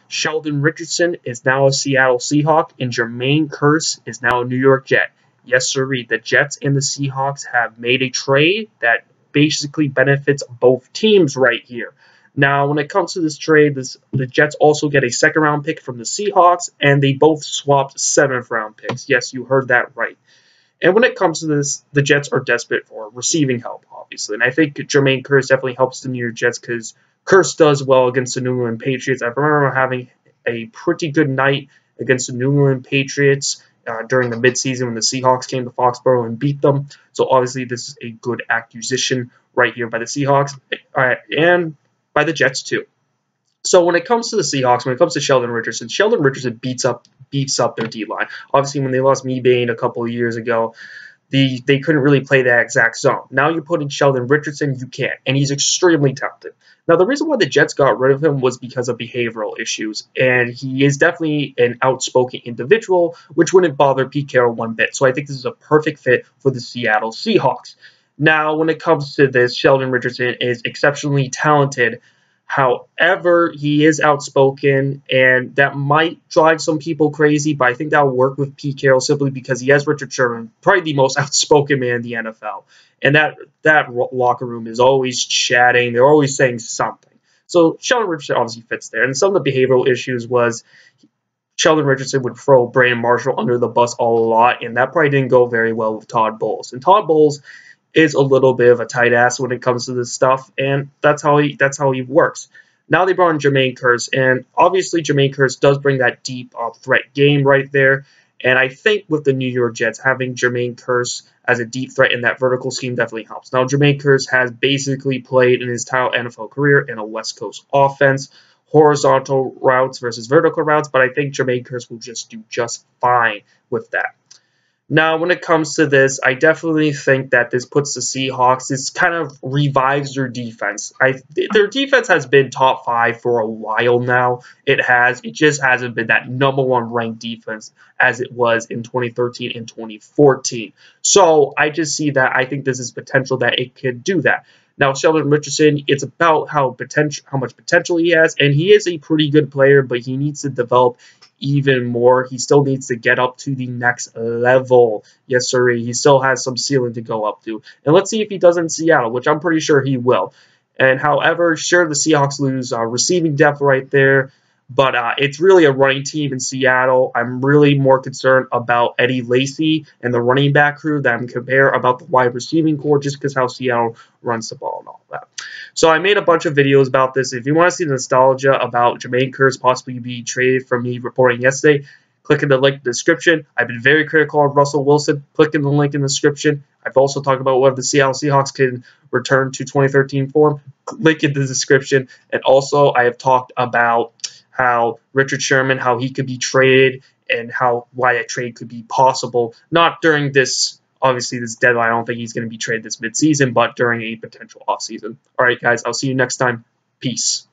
Sheldon Richardson is now a Seattle Seahawk, and Jermaine Kearse is now a New York Jet. Yes, sir. The Jets and the Seahawks have made a trade that basically benefits both teams right here. Now, when it comes to this trade, the Jets also get a second-round pick from the Seahawks, and they both swapped seventh-round picks. Yes, you heard that right. And when it comes to this, the Jets are desperate for receiving help, obviously. And I think Jermaine Kearse definitely helps the New York Jets because Kearse does well against the New England Patriots. I remember having a pretty good night against the New England Patriots during the midseason when the Seahawks came to Foxborough and beat them. So obviously this is a good acquisition right here by the Seahawks and by the Jets too. So when it comes to the Seahawks, when it comes to Sheldon Richardson beefs up their D-line. Obviously, when they lost Mebane a couple of years ago, they couldn't really play that exact zone. Now you put in Sheldon Richardson, you can't, and he's extremely talented. Now, the reason why the Jets got rid of him was because of behavioral issues, and he is definitely an outspoken individual, which wouldn't bother Pete Carroll one bit. So I think this is a perfect fit for the Seattle Seahawks. Now, when it comes to this, Sheldon Richardson is exceptionally talented. However, he is outspoken, and that might drive some people crazy, but I think that will work with Pete Carroll simply because he has Richard Sherman, probably the most outspoken man in the NFL. And that locker room is always chatting. They're always saying something. So Sheldon Richardson obviously fits there. And some of the behavioral issues was Sheldon Richardson would throw Brandon Marshall under the bus a lot, and that probably didn't go very well with Todd Bowles. And Todd Bowles is a little bit of a tight ass when it comes to this stuff, and that's how he works. Now they brought in Jermaine Kearse, and obviously Jermaine Kearse does bring that deep threat game right there. And I think with the New York Jets, having Jermaine Kearse as a deep threat in that vertical scheme definitely helps. Now, Jermaine Kearse has basically played in his entire NFL career in a West Coast offense, horizontal routes versus vertical routes, but I think Jermaine Kearse will just do just fine with that. Now, when it comes to this, I definitely think that this puts the Seahawks, this kind of revives their defense. Their defense has been top 5 for a while now. It just hasn't been that #1 ranked defense as it was in 2013 and 2014. So I just see that. I think this is potential that it could do that. Now, Sheldon Richardson, it's about how much potential he has, and he is a pretty good player, but he needs to develop even more. He still needs to get up to the next level. Yes, sir. He still has some ceiling to go up to. And let's see if he does in Seattle, which I'm pretty sure he will. And however, sure, the Seahawks lose receiving depth right there, but it's really a running team in Seattle. I'm really more concerned about Eddie Lacy and the running back crew than compare about the wide receiving core, just because how Seattle runs the ball and all that. So I made a bunch of videos about this. If you want to see the nostalgia about Jermaine Kearse possibly being traded from me reporting yesterday, click in the link in the description. I've been very critical of Russell Wilson. Click in the link in the description. I've also talked about whether the Seattle Seahawks can return to 2013 form. Link in the description. And also I have talked about how Richard Sherman, how he could be traded, and why a trade could be possible. Not during this, obviously, this deadline. I don't think he's going to be traded this midseason, but during a potential offseason. All right, guys, I'll see you next time. Peace.